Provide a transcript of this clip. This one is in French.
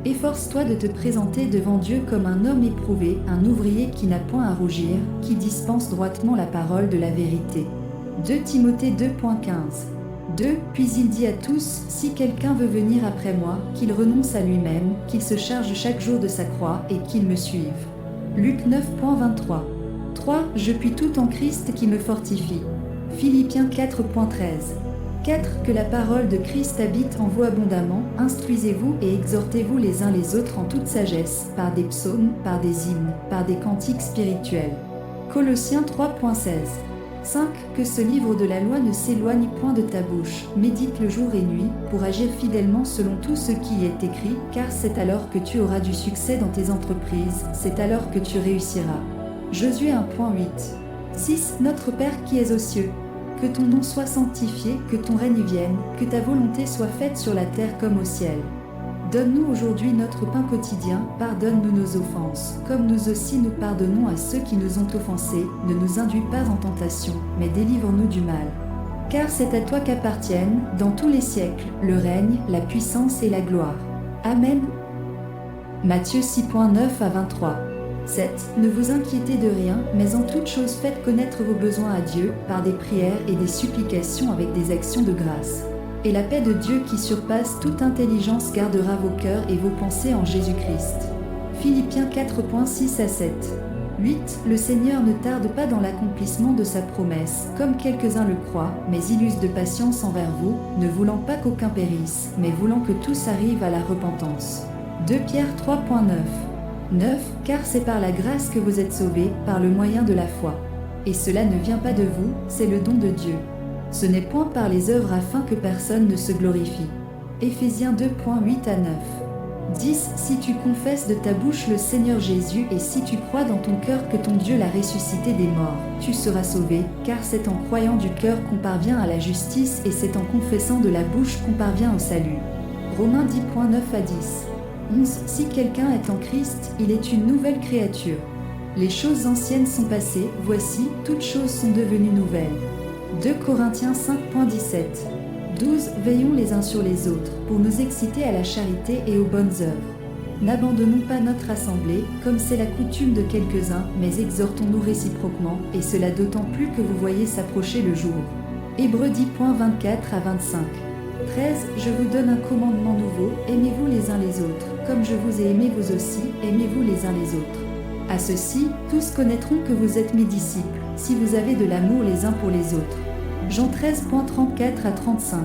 Efforce-toi de te présenter devant Dieu comme un homme éprouvé, un ouvrier qui n'a point à rougir, qui dispense droitement la parole de la vérité. 2 Timothée 2.15. 2. Puis il dit à tous, si quelqu'un veut venir après moi, qu'il renonce à lui-même, qu'il se charge chaque jour de sa croix et qu'il me suive. Luc 9.23. 3. Je puis tout en Christ qui me fortifie. Philippiens 4.13. 4. Que la parole de Christ habite en vous abondamment, instruisez-vous et exhortez-vous les uns les autres en toute sagesse, par des psaumes, par des hymnes, par des cantiques spirituels. Colossiens 3.16. 5. Que ce livre de la loi ne s'éloigne point de ta bouche, médite le jour et nuit, pour agir fidèlement selon tout ce qui y est écrit, car c'est alors que tu auras du succès dans tes entreprises, c'est alors que tu réussiras. Josué 1.8. 6. Notre Père qui es aux cieux, que ton nom soit sanctifié, que ton règne vienne, que ta volonté soit faite sur la terre comme au ciel. Donne-nous aujourd'hui notre pain quotidien, pardonne-nous nos offenses, comme nous aussi nous pardonnons à ceux qui nous ont offensés, ne nous induis pas en tentation, mais délivre-nous du mal. Car c'est à toi qu'appartiennent, dans tous les siècles, le règne, la puissance et la gloire. Amen. Matthieu 6.9 à 23. 7. Ne vous inquiétez de rien, mais en toute chose faites connaître vos besoins à Dieu, par des prières et des supplications avec des actions de grâce. Et la paix de Dieu qui surpasse toute intelligence gardera vos cœurs et vos pensées en Jésus-Christ. Philippiens 4.6 à 7. 8. Le Seigneur ne tarde pas dans l'accomplissement de sa promesse, comme quelques-uns le croient, mais il use de patience envers vous, ne voulant pas qu'aucun périsse, mais voulant que tous arrivent à la repentance. 2 Pierre 3.9. 9. Car c'est par la grâce que vous êtes sauvés, par le moyen de la foi. Et cela ne vient pas de vous, c'est le don de Dieu. Ce n'est point par les œuvres afin que personne ne se glorifie. Éphésiens 2.8 à 9. 10. Si tu confesses de ta bouche le Seigneur Jésus et si tu crois dans ton cœur que ton Dieu l'a ressuscité des morts, tu seras sauvé, car c'est en croyant du cœur qu'on parvient à la justice et c'est en confessant de la bouche qu'on parvient au salut. Romains 10.9 à 10. 11. Si quelqu'un est en Christ, il est une nouvelle créature. Les choses anciennes sont passées, voici, toutes choses sont devenues nouvelles. 2 Corinthiens 5.17. 12. Veillons les uns sur les autres, pour nous exciter à la charité et aux bonnes œuvres. N'abandonnons pas notre assemblée, comme c'est la coutume de quelques-uns, mais exhortons-nous réciproquement, et cela d'autant plus que vous voyez s'approcher le jour. Hébreux 10.24 à 25. 13. Je vous donne un commandement nouveau, aimez-vous les uns les autres, comme je vous ai aimé vous aussi, aimez-vous les uns les autres. À ceci, tous connaîtront que vous êtes mes disciples, si vous avez de l'amour les uns pour les autres. Jean 13.34 à 35.